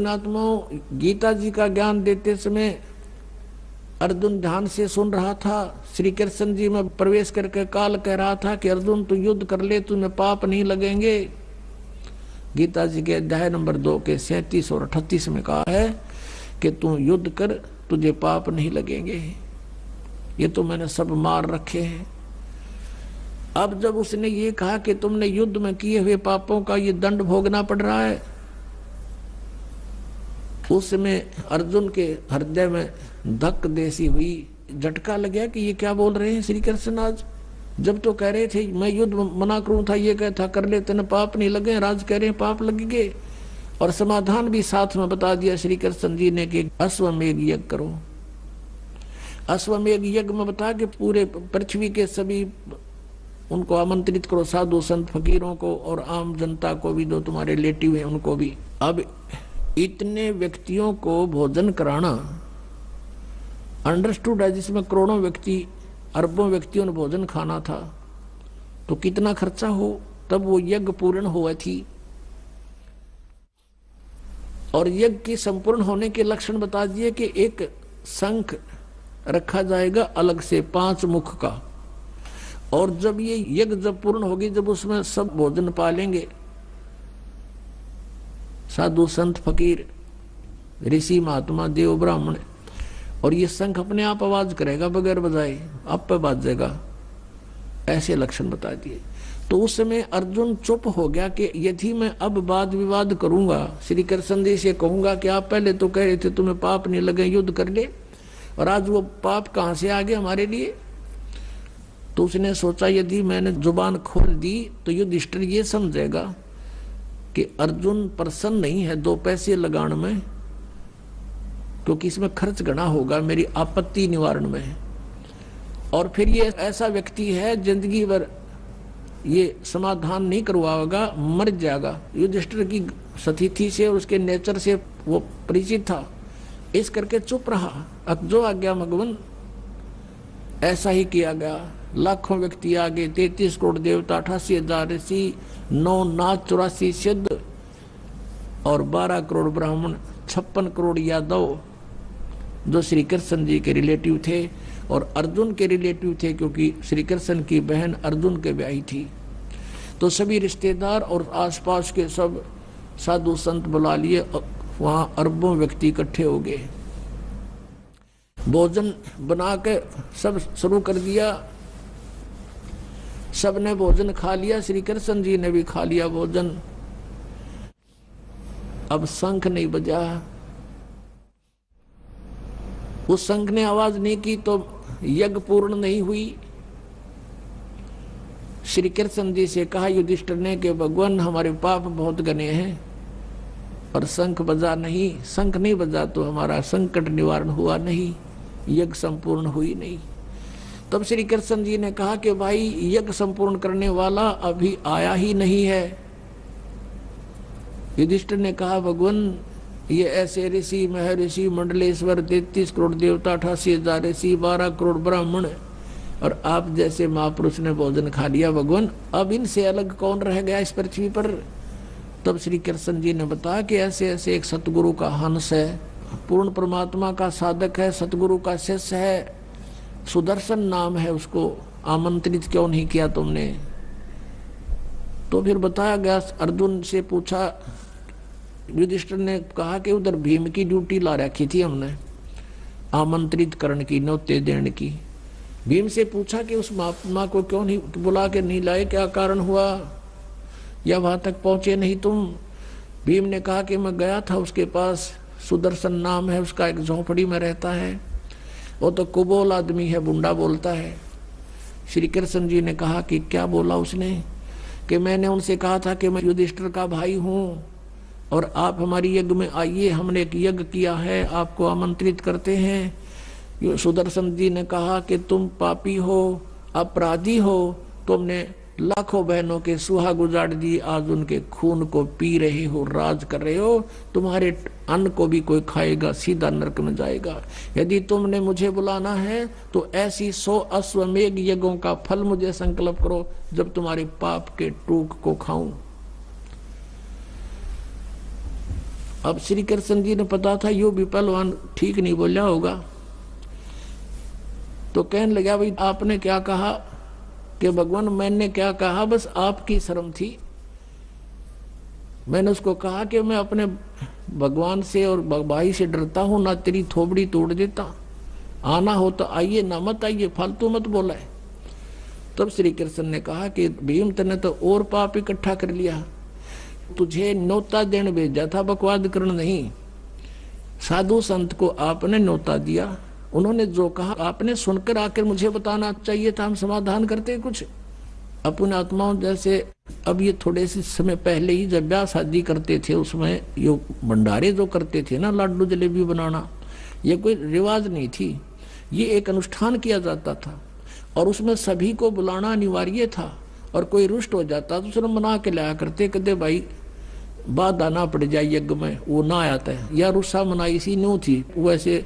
पुण्यात्माओं, गीता जी का ज्ञान देते समय अर्जुन ध्यान से सुन रहा था। श्री कृष्ण जी में प्रवेश करके काल कह रहा था कि अर्जुन तू युद्ध कर ले, तुम्हें पाप नहीं लगेंगे। गीता जी के अध्याय नंबर 2 के 37 और 38 में कहा है कि तू युद्ध कर, तुझे पाप नहीं लगेंगे। ये तो मैंने सब मार रखे हैं। अब जब उसने ये कहा कि तुमने युद्ध में किए हुए पापों का ये दंड भोगना पड़ रहा है, उस समय अर्जुन के हृदय में धक देसी हुई, झटका लग गया कि ये क्या बोल रहे हैं श्री कृष्ण। आज जब तो कह रहे थे मैं युद्ध मना करूं था, ये कहता कर ले तेने पाप नहीं लगे, राज कह रहे हैं पाप लगेंगे। और समाधान भी साथ में बता दिया श्री कृष्ण जी ने कि अश्वमेध यज्ञ करो। अश्वमेध यज्ञ में बता के पूरे पृथ्वी के सभी उनको आमंत्रित करो, साधु संत फकीरों को और आम जनता को भी, जो तुम्हारे रिलेटिव हैं उनको भी। अब इतने व्यक्तियों को भोजन कराना अंडरस्टूड है, जिसमें करोड़ों व्यक्ति, अरबों व्यक्तियों ने भोजन खाना था, तो कितना खर्चा हो, तब वो यज्ञ पूर्ण हुआ थी। और यज्ञ की संपूर्ण होने के लक्षण बता दिए कि एक शंख रखा जाएगा अलग से 5 मुख का, और जब ये यज्ञ जब पूर्ण होगी, जब उसमें सब भोजन पालेंगे, साधु संत फकीर ऋषि महात्मा देव ब्राह्मण, और ये शंख अपने आप आवाज करेगा बगैर बजाए, आप पे बाजेगा, ऐसे लक्षण बता दिए। तो उस समय अर्जुन चुप हो गया कि यदि मैं अब वाद विवाद करूंगा, श्री कृष्ण जी से कहूंगा कि आप पहले तो कह रहे थे तुम्हें पाप नहीं लगे, युद्ध कर ले, और आज वो पाप कहां से आ गए हमारे लिए। तो उसने सोचा यदि मैंने जुबान खोल दी तो युधिष्ठिर ये समझेगा कि अर्जुन प्रसन्न नहीं है 2 पैसे लगाने में, क्योंकि इसमें खर्च घना होगा मेरी आपत्ति निवारण में, और फिर ये ऐसा व्यक्ति है जिंदगी भर ये समाधान नहीं करवाएगा, मर जाएगा। युधिष्ठिर की स्थिति से और उसके नेचर से वो परिचित था, इस करके चुप रहा। अब जो आ गया भगवान, ऐसा ही किया गया। लाखों व्यक्ति आगे, 33 करोड़ देवता, 88,000 ऋषि, 9 नाथ, 84 सिद्ध और 12 करोड़ ब्राह्मण, 56 करोड़ यादव, जो श्री कृष्ण जी के रिलेटिव थे और अर्जुन के रिलेटिव थे, क्योंकि श्री कृष्ण की बहन अर्जुन के ब्याही थी। तो सभी रिश्तेदार और आसपास के सब साधु संत बुला लिए, वहां अरबों व्यक्ति इकट्ठे हो गए। भोजन बना के सब शुरू कर दिया, सबने भोजन खा लिया, श्री कृष्ण जी ने भी खा लिया भोजन। अब शंख नहीं बजा, उस शंख ने आवाज नहीं की तो यज्ञ पूर्ण नहीं हुई। श्री कृष्ण जी से कहा युधिष्ठिर ने कि भगवान हमारे पाप बहुत घने हैं, और शंख बजा नहीं, शंख नहीं बजा तो हमारा संकट निवारण हुआ नहीं, यज्ञ संपूर्ण हुई नहीं। तब श्री कृष्ण जी ने कहा कि भाई यज्ञ संपूर्ण करने वाला अभी आया ही नहीं है। युधिष्ठिर ने कहा भगवान ये ऐसे ऋषि, महर्षि, मंडलेश्वर, 33 करोड़ देवता, 88,000 ऋषि, 12 करोड़ ब्राह्मण और आप जैसे महापुरुष ने भोजन खा लिया भगवान, अब इनसे अलग कौन रह गया इस पृथ्वी पर। तब श्री कृष्ण जी ने बताया कि ऐसे ऐसे एक सतगुरु का हंस है, पूर्ण परमात्मा का साधक है, सतगुरु का शिष्य है, सुदर्शन नाम है, उसको आमंत्रित क्यों नहीं किया तुमने। तो फिर बताया गया, अर्जुन से पूछा, युधिष्ठिर ने कहा कि उधर भीम की ड्यूटी ला रखी थी हमने, आमंत्रित करने की, न्योते देने की। भीम से पूछा कि उस महात्मा को क्यों नहीं बुला के नहीं लाए, क्या कारण हुआ, या वहां तक पहुंचे नहीं तुम। भीम ने कहा कि मैं गया था उसके पास, सुदर्शन नाम है उसका, एक झोंपड़ी में रहता है, वो तो कुबोल आदमी है, बुंडा बोलता है। श्री कृष्ण जी ने कहा कि क्या बोला उसने, कि मैंने उनसे कहा था कि मैं युधिष्ठिर का भाई हूँ और आप हमारी यज्ञ में आइए, हमने एक यज्ञ किया है, आपको आमंत्रित करते हैं। सुदर्शन जी ने कहा कि तुम पापी हो, अपराधी हो, तुमने लाखों बहनों के सुहाग उजाड़ दी, आज उनके खून को पी रहे हो, राज कर रहे हो, तुम्हारे अन्न को भी कोई खाएगा, सीधा नरक में जाएगा। यदि तुमने मुझे बुलाना है तो ऐसी 100 अश्वमेध यज्ञों का फल मुझे संकल्प करो, जब तुम्हारे पाप के टूक को खाऊं। अब श्री कृष्ण जी ने पता था यो भी पहलवान ठीक नहीं बोलिया होगा, तो कहने लगा भाई आपने क्या कहा? कि भगवान मैंने क्या कहा, बस आपकी शर्म थी। मैंने उसको कहा कि मैं अपने भगवान से और भाई से डरता हूं, ना तेरी थोबड़ी तोड़ देता, आना हो तो आइए ना मत आइए, फालतू मत बोला है। तब श्री कृष्ण ने कहा कि भीम तने तो और पाप इकट्ठा कर लिया, तुझे न्योता देने भेजा था, बकवाद करना नहीं। साधु संत को आपने न्योता दिया, उन्होंने जो कहा आपने सुनकर आकर मुझे बताना चाहिए था, हम समाधान करते कुछ अपने आत्माओं जैसे। अब ये थोड़े से समय पहले ही जब ब्याह शादी करते थे, उसमें यो भंडारे जो करते थे ना, लाडू जलेबी बनाना, ये कोई रिवाज नहीं थी, ये एक अनुष्ठान किया जाता था और उसमें सभी को बुलाना अनिवार्य था। और कोई रुष्ट हो जाता तो उसने मना के लाया करते, कहते भाई बाद आना पड़ जाए यज्ञ में, वो ना आता है, या रुस्सा मनाई सी न्यू थी, वैसे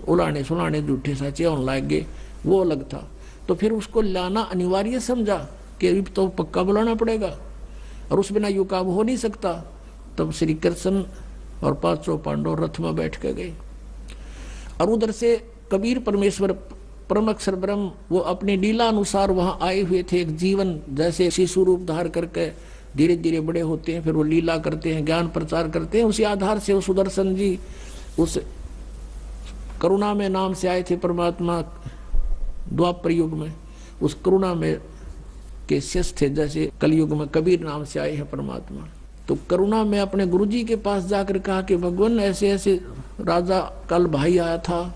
उलाने सुलाने झूठे साचे होने लग गए, वो अलग था। तो फिर उसको लाना अनिवार्य समझा कि तो पक्का बुलाना पड़ेगा और उस बिना यू काम हो नहीं सकता। तब श्री कृष्ण और पांचों पांडव रथ में बैठ के गए और उधर से कबीर परमेश्वर परम अक्षर ब्रह्म वो अपनी लीला अनुसार वहां आए हुए थे। एक जीवन जैसे शिशु रूप धार करके धीरे धीरे बड़े होते हैं, फिर वो लीला करते हैं, ज्ञान प्रचार करते हैं। उसी आधार से वो सुदर्शन जी उस करुणा में नाम से आए थे परमात्मा द्वापर युग में, उस करुणा में के शिष्य थे, जैसे कलयुग में कबीर नाम से आए हैं परमात्मा। तो करुणा में अपने गुरुजी के पास जाकर कहा कि भगवान ऐसे ऐसे राजा कल भाई आया था,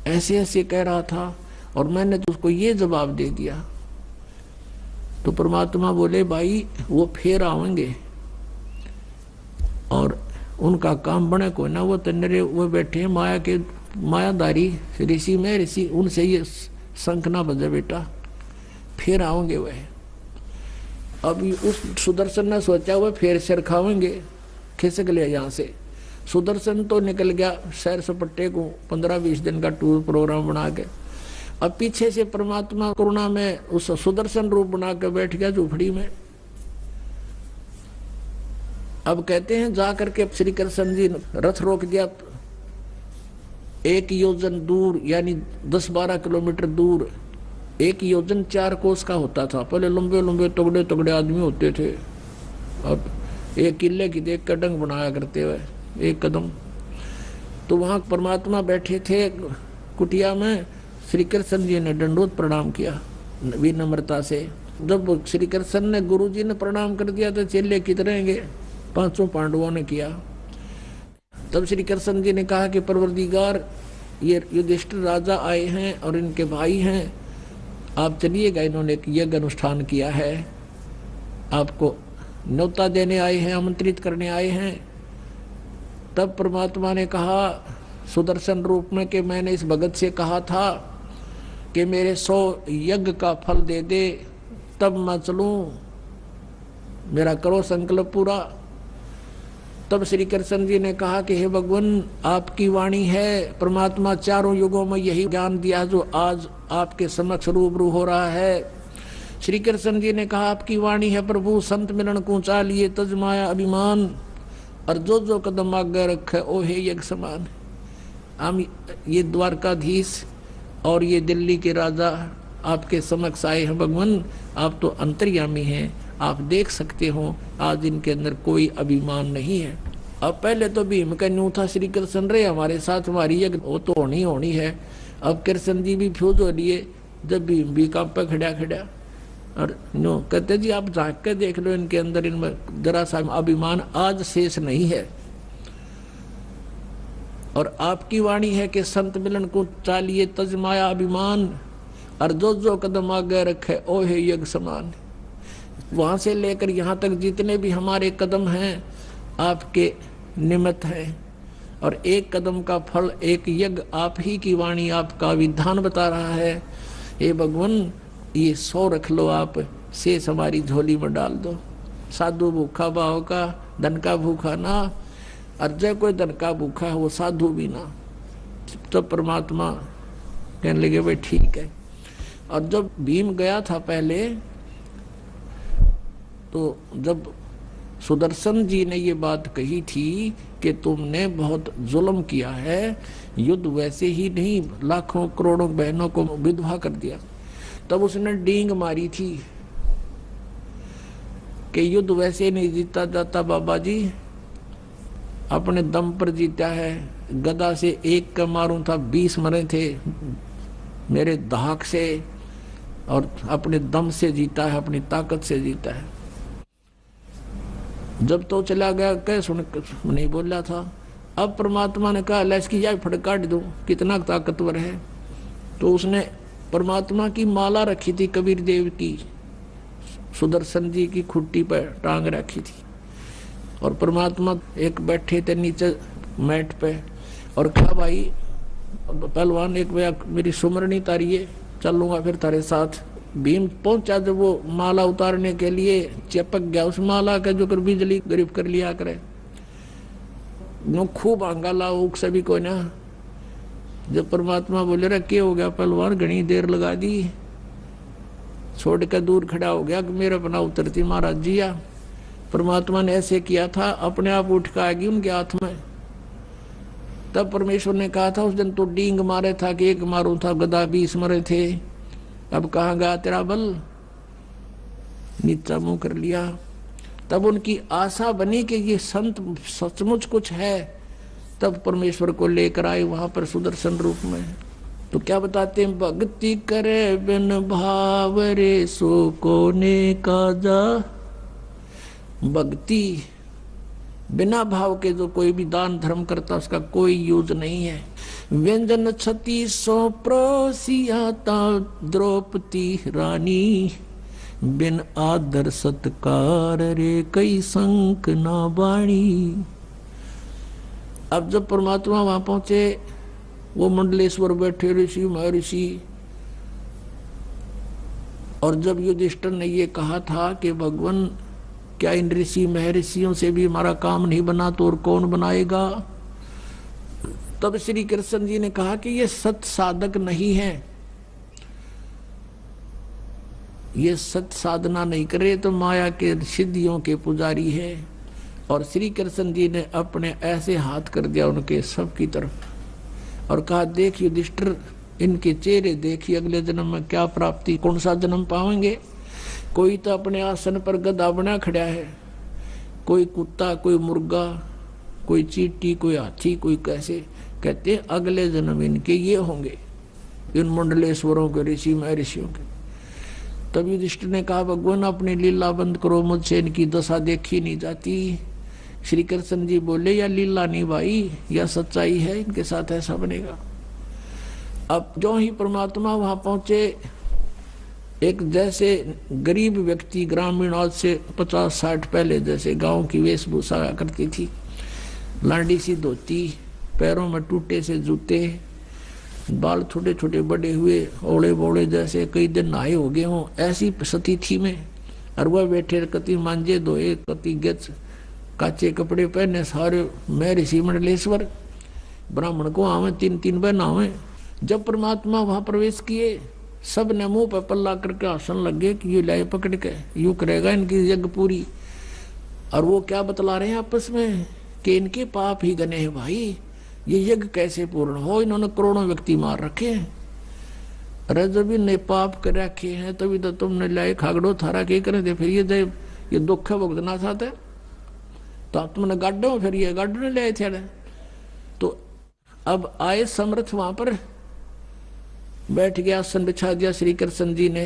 ऐसे ऐसे कह रहा था और मैंने तो उसको ये जवाब दे दिया। तो परमात्मा बोले भाई वो फिर आएंगे और उनका काम बने को ना, वो तन्नरे वो बैठे हैं माया के मायादारी ऋषि में ऋषि, उनसे ये शंख ना बजे बेटा, फिर आओगे वह। अब उस सुदर्शन ने सोचा वह फिर सिर खावेंगे, खिसक लिया यहाँ से। सुदर्शन तो निकल गया सैर सपट्टे को 15-20 दिन का टूर प्रोग्राम बना के। अब पीछे से परमात्मा करुणा में उस सुदर्शन रूप बना के बैठ गया झूपड़ी में। अब कहते हैं जा करके श्री कृष्ण जी रथ रोक दिया 1 योजन दूर, यानी 10-12 किलोमीटर दूर। 1 योजन 4 कोस का होता था। पहले लंबे लंबे तगड़े तगड़े आदमी होते थे, अब एक किले की देख कर डंग बनाया करते हुए 1 कदम। तो वहां परमात्मा बैठे थे कुटिया में। श्री कृष्ण जी ने दंडोत प्रणाम किया विनम्रता से। जब श्री कृष्ण ने गुरु जी ने प्रणाम कर दिया तो चेले कितने रहेंगे, 5 पांडवों ने किया। तब श्री कृष्ण जी ने कहा कि परवरदिगार ये युधिष्ठिर राजा आए हैं और इनके भाई हैं, आप चलिएगा, इन्होंने एक यज्ञ अनुष्ठान किया है, आपको न्योता देने आए हैं, आमंत्रित करने आए हैं। तब परमात्मा ने कहा सुदर्शन रूप में कि मैंने इस भगत से कहा था कि मेरे 100 यज्ञ का फल दे दे तब मैं चलूं, मेरा करो संकल्प पूरा। तब श्री कृष्ण जी ने कहा कि हे भगवान आपकी वाणी है, परमात्मा चारों युगों में यही ज्ञान दिया जो आज आपके समक्ष रूबरू हो रहा है। श्री कृष्ण जी ने कहा आपकी वाणी है प्रभु, संत मिलन को चालिए तज माया अभिमान, और जो जो कदम आगे रखे ओ हे यज्ञ समान। हम ये द्वारकाधीश और ये दिल्ली के राजा आपके समक्ष आए हैं भगवान, आप तो अंतर्यामी हैं, आप देख सकते हो आज इनके अंदर कोई अभिमान नहीं है। अब पहले तो भीम का न्यू था श्री कृष्ण रहे हमारे साथ, हमारी यज्ञ वो तो होनी है। अब कृष्ण जी भी फ्यूज हो लिए जब भीम भी काम पे खड़ा खड़ा और नो कहते जी आप झांक के देख लो इनके अंदर, इनमें जरा सा अभिमान आज शेष नहीं है। और आपकी वाणी है कि संत मिलन को चालिए तज माया अभिमान, और जो जो कदम आगे रखे ओ हे यज्ञ समान। वहां से लेकर यहाँ तक जितने भी हमारे कदम हैं आपके निमित्त हैं, और एक कदम का फल एक यज्ञ आप ही की वाणी आपका विधान बता रहा है। हे भगवान ये 100 रख लो, आप शेष हमारी झोली में डाल दो। साधु भूखा भाव का, धन का भूखा ना, और जय कोई धन का भूखा है वो साधु भी ना। तब परमात्मा कहने लगे भाई ठीक है। और जब भीम गया था पहले, तो जब सुदर्शन जी ने ये बात कही थी कि तुमने बहुत जुल्म किया है, युद्ध वैसे ही नहीं, लाखों करोड़ों बहनों को विधवा कर दिया। तब उसने डींग मारी थी कि युद्ध वैसे नहीं जीता जाता बाबा जी, अपने दम पर जीता है। गदा से एक का मारूं था 20 मरे थे, मेरे धाक से और अपने दम से जीता है, अपनी ताकत से जीता है। जब तो चला गया कह सुन नहीं बोला था। अब परमात्मा ने कहा लैस की जाए फटकाट दूं, कितना ताकतवर है। तो उसने परमात्मा की माला रखी थी कबीर देव की, सुदर्शन जी की खुट्टी पर टांग रखी थी, और परमात्मा एक बैठे थे नीचे मैट पे और कहा भाई पहलवान एक मेरी सुमरनी तारिये, चलूंगा फिर तारे साथ। भीम पहुंचा जब वो माला उतारने के लिए, चिपक गया उस माला का जो कर बिजली गरीब कर लिया करे, नो खूब आंगा उक सभी को ना। जब परमात्मा बोले रखे हो गया पहलवान, घनी देर लगा दी, छोड़ कर दूर खड़ा हो गया कि मेरा अपना उतरती महाराज जिया। परमात्मा ने ऐसे किया था, अपने आप उठ कर आएगी उनके हाथ में। तब परमेश्वर ने कहा था उस दिन तो डींग मारे था कि एक मारू था, गदा 20 मरे थे, अब कहाँ गया तेरा बल, नीचा मुंह कर लिया। तब उनकी आशा बनी कि ये संत सचमुच कुछ है, तब परमेश्वर को लेकर आए वहां पर सुदर्शन रूप में। तो क्या बताते हैं, भक्ति करे बिन भाव रे सो कोने काजा। भक्ति बिना भाव के जो कोई भी दान धर्म करता उसका कोई यूज नहीं है। व्यंजन 36 प्रोसियाता द्रौपदी रानी, बिन आदर सत्कार रे कई संक ना बाणी। अब जब परमात्मा वहां पहुंचे, वो मंडलेश्वर बैठे ऋषि महर्षि, और जब युधिष्ठिर ने ये कहा था कि भगवान क्या इन ऋषि महर्षियों से भी हमारा काम नहीं बना तो और कौन बनाएगा, तब श्री कृष्ण जी ने कहा कि ये सत साधक नहीं है, ये सत साधना नहीं करे तो माया के सिद्धियों के पुजारी है। और श्री कृष्ण जी ने अपने ऐसे हाथ कर दिया उनके सब की तरफ और कहा देख युधिष्ठिर, इनके चेहरे देखिए, अगले जन्म में क्या प्राप्ति, कौन सा जन्म पाएंगे। कोई तो अपने आसन पर गधा बना खड़ा है, कोई कुत्ता, कोई मुर्गा, कोई चींटी, कोई हाथी, कोई कैसे। कहते अगले जन्म इनके ये होंगे, इन मंडलेश्वरों के ऋषि महर्षियों के। तब युधिष्ठिर ने कहा भगवान अपनी लीला बंद करो, मुझसे इनकी दशा देखी नहीं जाती। श्री कृष्ण जी बोले या लीला नहीं भाई, या सच्चाई है, इनके साथ ऐसा बनेगा। अब जो ही परमात्मा वहां पहुंचे, एक जैसे गरीब व्यक्ति ग्रामीण आज से 50-60 पहले जैसे गांव की वेशभूषा करती थी, लांडी सी धोती, पैरों में टूटे से जूते, बाल छोटे छोटे बड़े हुए, ओले बोले जैसे कई दिन नहाए हो गए हों, ऐसी सती थी में। और वह बैठे कति मांझे धोए, कति गच काचे कपड़े पहने, सारे मैं ऋषि मंडलेश्वर, ब्राह्मण को आवे 3-3 बहन आवे। जब परमात्मा वहां प्रवेश किए, सब ने मुंह पर पल्ला करके हंसन लगे कि ये लाए पकड़ के यूं करेगा इनकी यज्ञ पूरी। और वो क्या बतला रहे हैं आपस में कि इनके पाप ही गने हैं भाई, ये यज्ञ कैसे पूर्ण हो, इन्होंने करोड़ों व्यक्ति मार रखे हैं। अरे जब इन्हें पाप कर रखे हैं तभी तो तुमने लाए खागड़ो थारा के करे थे, फिर ये दुख भुगतना चाहते तो तुमने गाड़ो, फिर ये गाड़ने ले थे। तो अब आए समर्थ वहां पर बैठ गया, आसन बिछा दिया श्री कृष्ण जी ने।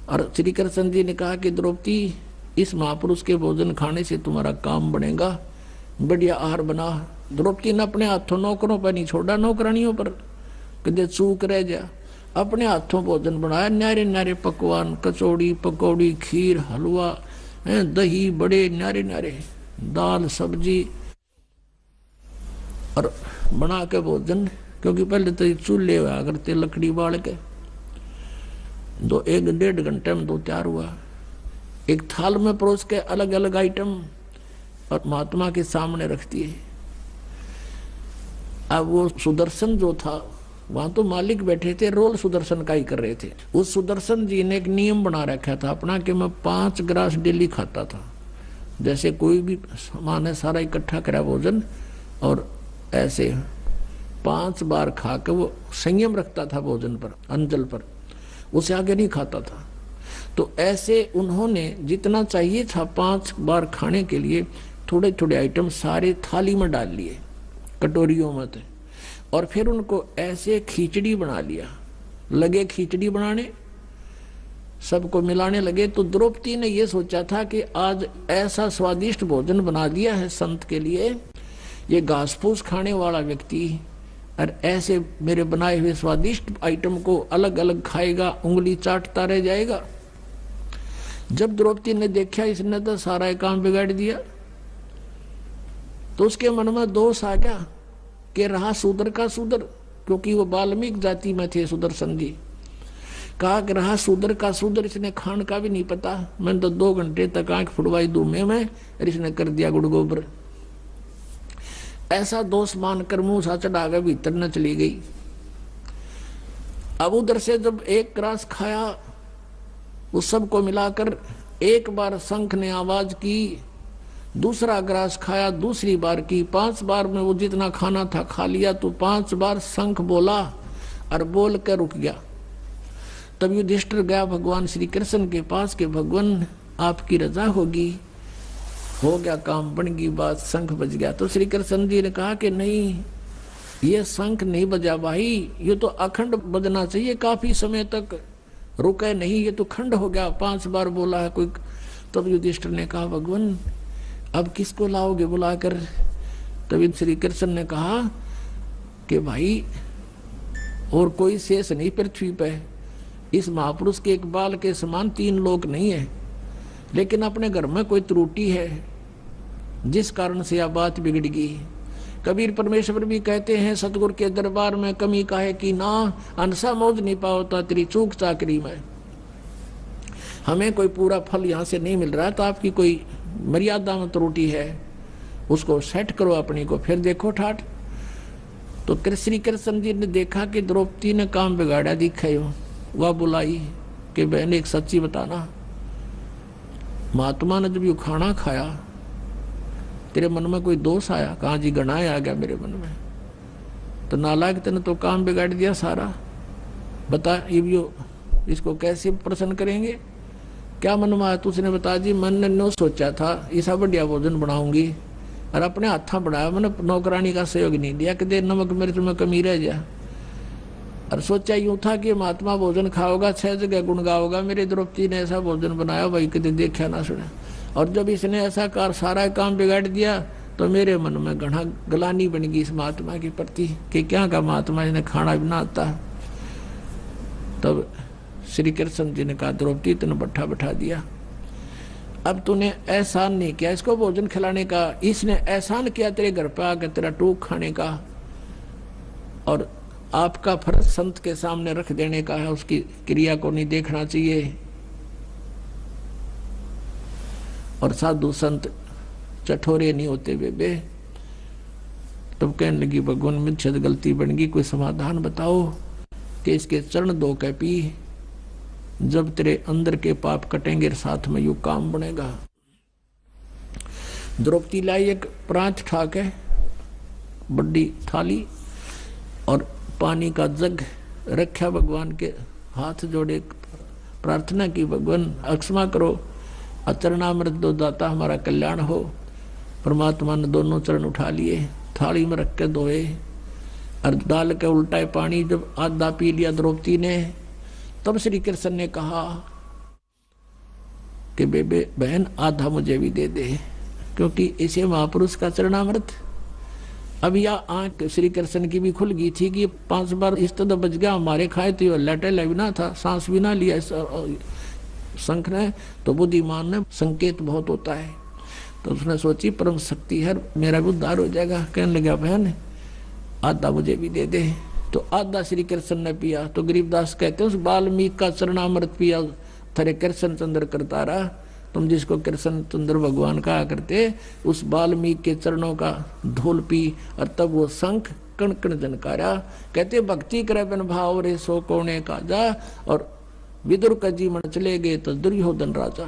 और श्री कृष्ण जी ने कहा कि द्रौपदी, इस महापुरुष के भोजन खाने से तुम्हारा काम बनेगा, बढ़िया आहार बना। द्रौपदी ने अपने हाथों नौकरों पर नहीं छोड़ा, नौकरानियों पर कदे चूक रह जा, अपने हाथों भोजन बनाया, न्यारे न्यारे पकवान, कचौड़ी पकौड़ी, खीर, हलवा, दही, बड़े न्यारे न्यारे, दाल सब्जी, और बना के भोजन। क्योंकि पहले तो चूल्हे हुआ करते, लकड़ी बाल के, 1-1.5 घंटे में 2 तैयार हुआ। एक थाल में परोस के अलग अलग आइटम और महात्मा के सामने रख दिए। अब वो सुदर्शन जो था वहां तो मालिक बैठे थे, रोल सुदर्शन का ही कर रहे थे। उस सुदर्शन जी ने एक नियम बना रखा था अपना कि मैं 5 ग्रास डेली खाता था, जैसे कोई भी सामान है सारा इकट्ठा करा भोजन, और ऐसे 5 बार खा के वो संयम रखता था भोजन पर, अंजल पर, उसे आगे नहीं खाता था। तो ऐसे उन्होंने जितना चाहिए था 5 बार खाने के लिए थोड़े थोड़े आइटम सारे थाली में डाल लिए, कटोरियों में थे, और फिर उनको ऐसे खिचड़ी बना लिया, लगे खिचड़ी बनाने, सबको मिलाने लगे। तो द्रौपदी ने यह सोचा था कि आज ऐसा स्वादिष्ट भोजन बना दिया है संत के लिए, ये घास फूस खाने वाला व्यक्ति और ऐसे मेरे बनाए हुए स्वादिष्ट आइटम को अलग अलग खाएगा, उंगली चाटता रह जाएगा। जब द्रौपदी ने देखा इसने तो सारा काम बिगाड़ दिया, तो उसके मन में दोष आ गया कि रहा शूद्र का शूद्र, क्योंकि वो वाल्मीकि जाति में थे सुदर्शन जी। कहा कि रहा शूद्र का शूद्र, इसने खान का भी नहीं पता, मैंने तो 2 घंटे तक आंख फुड़वाई दूमे में और इसने कर दिया गुड़ गोबर। ऐसा दोष मानकर मुंह सा चढ़ा के भीतर न चली गई। अब उधर से जब एक ग्रास खाया, उस सबको मिलाकर एक बार शंख ने आवाज की, दूसरा ग्रास खाया, दूसरी बार की, 5 बार में वो जितना खाना था खा लिया। तो 5 बार शंख बोला और बोल कर रुक गया। तब युधिष्ठिर गया भगवान श्री कृष्ण के पास कि भगवान आपकी रजा होगी, हो गया काम, बन गई बात, शंख बज गया। तो श्री कृष्ण जी ने कहा कि नहीं, ये शंख नहीं बजा भाई, ये तो अखंड बजना चाहिए, काफी समय तक रुके नहीं, ये तो खंड हो गया, 5 बार बोला है कोई। तब युधिष्ठिर ने कहा भगवान अब किसको लाओगे बुलाकर? तभी श्री कृष्ण ने कहा कि भाई और कोई शेष नहीं पृथ्वी पे, इस महापुरुष के एक बाल के समान 3 लोक नहीं है, लेकिन अपने घर में कोई त्रुटि है जिस कारण से यह बात बिगड़ गई। कबीर परमेश्वर भी कहते हैं सतगुरु के दरबार में कमी काहे की ना, अनसा मौज नहीं पाओता तेरी चूक चाकरी में। हमें कोई पूरा फल यहाँ से नहीं मिल रहा, तो आपकी कोई मर्यादा में त्रुटि है, उसको सेट करो अपनी को, फिर देखो ठाठ। तो श्री कृष्ण जी ने देखा कि द्रौपदी ने काम बिगाड़ा दिखाई, वह बुलाई कि बहन एक सच्ची बताना, महात्मा ने जब यू खाना खाया तेरे मन में कोई दोष आया? कहा जी गणाए आ गया मेरे मन में। तो नालायक तेने तो काम बिगाड़ दिया सारा, बता यो इसको कैसे प्रसन्न करेंगे? क्या मन में आया? तो उसने बता जी मन ने नो सोचा था ऐसा बढ़िया भोजन बनाऊंगी, और अपने हाथा बढ़ाया, मैंने नौकरानी का सहयोग नहीं दिया कि दे नमक मेरे तुम्हें कमी रह जा। और सोचा यूं था कि महात्मा भोजन खाओगा, 6 जगह गुण गाओगा, मेरी द्रौपदी ने ऐसा भोजन बनाया भाई कभी देखा ना सुना। और जब इसने ऐसा कार सारा काम बिगाड़ दिया तो मेरे मन में घना गलानी बन गई इस महात्मा के प्रति कि क्या का महात्मा इसने खाना भी ना आता। तब श्री कृष्ण जी ने कहा द्रौपदी तूने बैठा बैठा दिया, अब तूने एहसान नहीं किया इसको भोजन खिलाने का, इसने एहसान किया तेरे घर पे आकर तेरा टूक खाने का, और आपका फर्ज संत के सामने रख देने का है, उसकी क्रिया को नहीं देखना चाहिए। और साधु संत चठोरे नहीं होते बेबे। तब कहने लगी भगवान मुझसे गलती बन गई, कोई समाधान बताओ कि इसके चरण धो के पी, जब तेरे अंदर के पाप कटेंगे साथ में यू काम बनेगा। द्रौपदी लाई एक प्रांत ठाक है, बड़ी थाली और पानी का जग रखा, भगवान के हाथ जोड़े प्रार्थना की भगवान अक्षमा करो, अचरणामृत दो दाता हमारा कल्याण हो। परमात्मा ने दोनों चरण उठा लिए, थाली में रख के धोए और डाल के उल्टा पानी जब आधा पी लिया द्रौपदी ने, तब श्री कृष्ण ने कहा कि बेबे बहन आधा मुझे भी दे दे, क्योंकि इसे महापुरुष का चरणामृत। अब यह आंख श्री कृष्ण की भी खुल गई थी कि 5 बार इस तरह बच गया, हमारे खाए तो लेटे लेना था, सांस भी ना लिया शंख ने। तो बुद्धिमान ने संकेत बहुत होता है, तो उसने सोची परम शक्ति है, मेरा भी उद्धार हो जाएगा। कहने लगा बहन आधा मुझे भी दे दे। तो आधा श्री कृष्ण ने पिया। तो गरीबदास कहते उस वाल्मीकि का चरणामृत पिया थरे कृष्ण चंद्र करता रहा। तुम जिसको कृष्ण चंद्र भगवान कहा करते, उस वाल्मीकि के चरणों का धूल पी, और तब वो शंख कण कण जनकारा। कहते भक्ति करे बिन भाव रे सो कोने काजा, और विदुर का जीवन चले गए तो दुर्योधन राजा।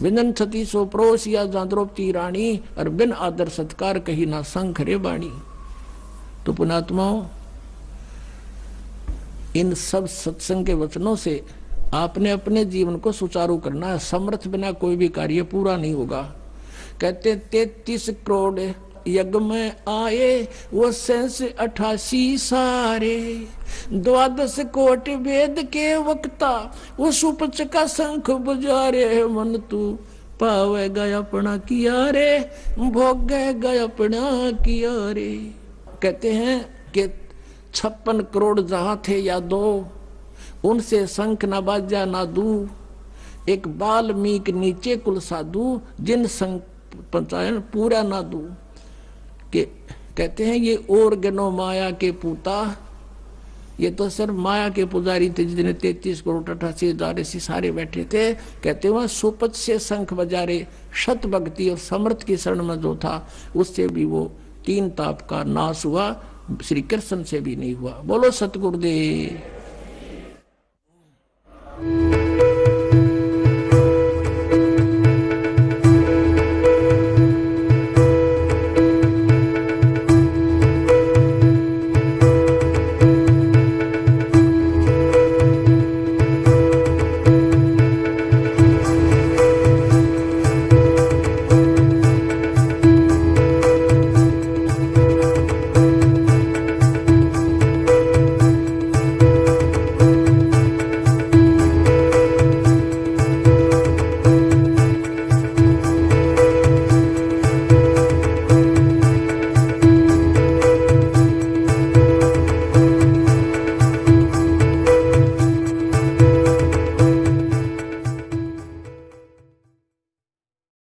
विनन छती सो परोस या द्रौपदी रानी, और बिन आदर सत्कार कही ना संख रे बाणी। तो पुणात्माओं, इन सब सत्संग के वचनों से आपने अपने जीवन को सुचारू करना है। समर्थ बिना कोई भी कार्य पूरा नहीं होगा। कहते 33 करोड़ यज्ञ में आए वो 88 सारे, 12 कोट वेद के वक्ता वो सुपच का शंख बजारे। मन तू पावेगा अपना किया रे, भोगेगा अपना किया रे। कहते हैं कि 56 करोड़ जहां थे या दो, उनसे शंख न बाजा ना दू। एक बाल्मीक नीचे कुल साधु, जिन शंख पंचायन पूरा ना दू। के कहते हैं ये और गनो माया के पूता, ये तो सिर्फ माया के पुजारी थे जितने 33 करोड़ 88 हजार ऐसे सारे बैठे थे। कहते वह सुपच से शंख बजारे, शत भक्ति और समर्थ की शरण में जो था, उससे भी वो 3 ताप का नाश हुआ, श्री कृष्ण से भी नहीं हुआ। बोलो सतगुरुदेव।